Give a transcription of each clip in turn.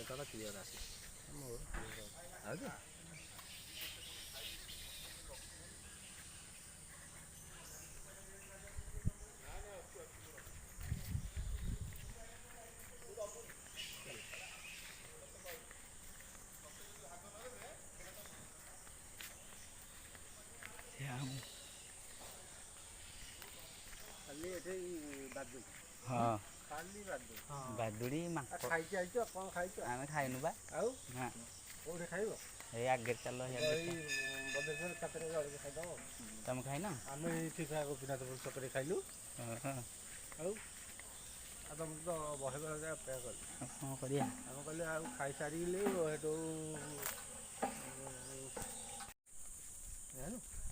ଏଇଟା କ୍ଲିୟର ଆସେ ମୋର କ୍ଲିୟର ଆଉ ଯେ ଖାଲି ଏଠି ବାଦୁଡ଼ି ହଁ ଖାଲି ବାଦୁଡ଼ି ବାଦୁଡ଼ି ମାଙ୍କଡ଼ ଖାଇକି ଆଇଛ କ'ଣ ଖାଇଛ ଆମେ ଖାଇନୁ ବା ଆଉ ନା କେଉଁଠି ଖାଇବ ଏଇ ଆଗରେ ଚାଲ ଏଇ ବଦେଶ୍ୱର ଛକରେ ଜଳଖିଆ ଖାଇଦେବ ତମେ ଖାଇନ ଆମେ ଏଇଠି ଗୋପୀନାଥପୁର ଛକରେ ଖାଇଲୁ ଆଉ ଆଉ ତମକୁ ତ ବହେ ବହେ ଅପେକ୍ଷା କଲି କ'ଣ କରିବା ଆମେ କହିଲେ ଆଉ ଖାଇସାରିଲେ ସେଠୁ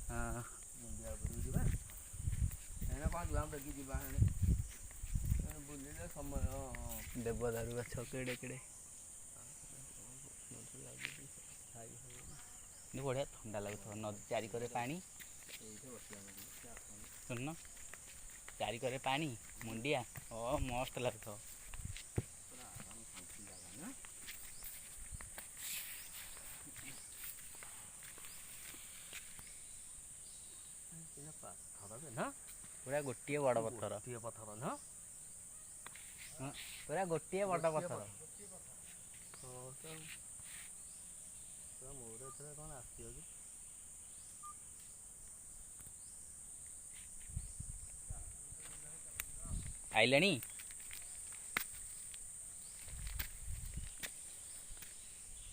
ହଁ ମୁଣ୍ଡିଆ ଉପରକୁ ଯିବା ଏଇନା କ'ଣ ଯିବା ବେଗି ଯିବା ବୁଲିଲେ ସମୟ ଦେବଦାରୁ ଗଛ କେଡ଼େ କେଡ଼େ ବଢ଼ିଆ ଥଣ୍ଡା ଲାଗୁଥିବ ନଦୀ ଚାରିକରେ ପାଣି ଶୁଣୁନ ଚାରିକରେ ପାଣି ମୁଣ୍ଡିଆ ମସ୍ତ ଲାଗୁଥିବ ପୁରା ଗୋଟିଏ ବଡ଼ ପଥର ନା ପୁରା ଗୋଟିଏ ବଡ଼ ପଥର ମୋର ଏଥିରେ କ'ଣ ଆସିବ କି ଆଇଲେଣି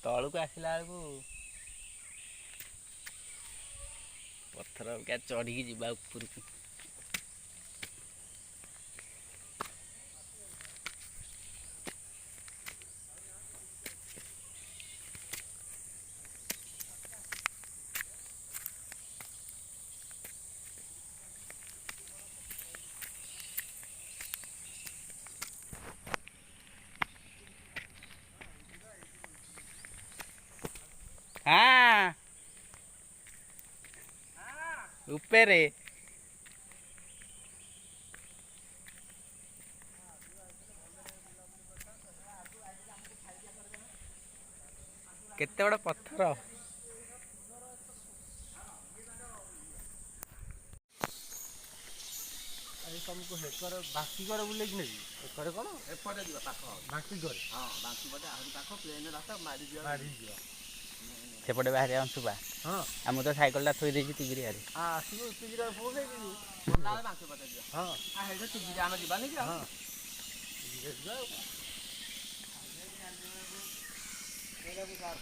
ତଳକୁ ଆସିଲା ବେଳକୁ ପଥର ଚଢ଼ିକି ଯିବା ଉପରକୁ हाँ ଉପରେ କେତେ ବଡ଼ ପଥର ତମକୁ ହେକରେ ବାଙ୍କିକରେ ବୁଲେଇକି ନେବି ଏକରେ କ'ଣ ଏପଟେ ଯିବା ପାଖ ବାଙ୍କିକରେ ହଁ ବାଙ୍କି ପଟେ ଆହୁରି ପାଖ ପ୍ଲେନ୍ ରାସ୍ତା ମାରିଯିବା ମାରିଯିବା ସେପଟେ ବାହାରେ ଅଂଶୁପା ହଁ ଆଉ ମୁଁ ତ ସାଇକେଲଟା ଥୋଇ ଦେଇଛି ତିଗିରିଆରେ ଆସିବୁ ତିଗିରିଆ ପକେଇକି ବାଙ୍କି ପଟେ ଯିବା ହଁ ହେଇଟା ଟିଭିରେ ଆମେ ଯିବାନି କି ହଁ ତିଗିରିଆ ଯିବା ଆଉ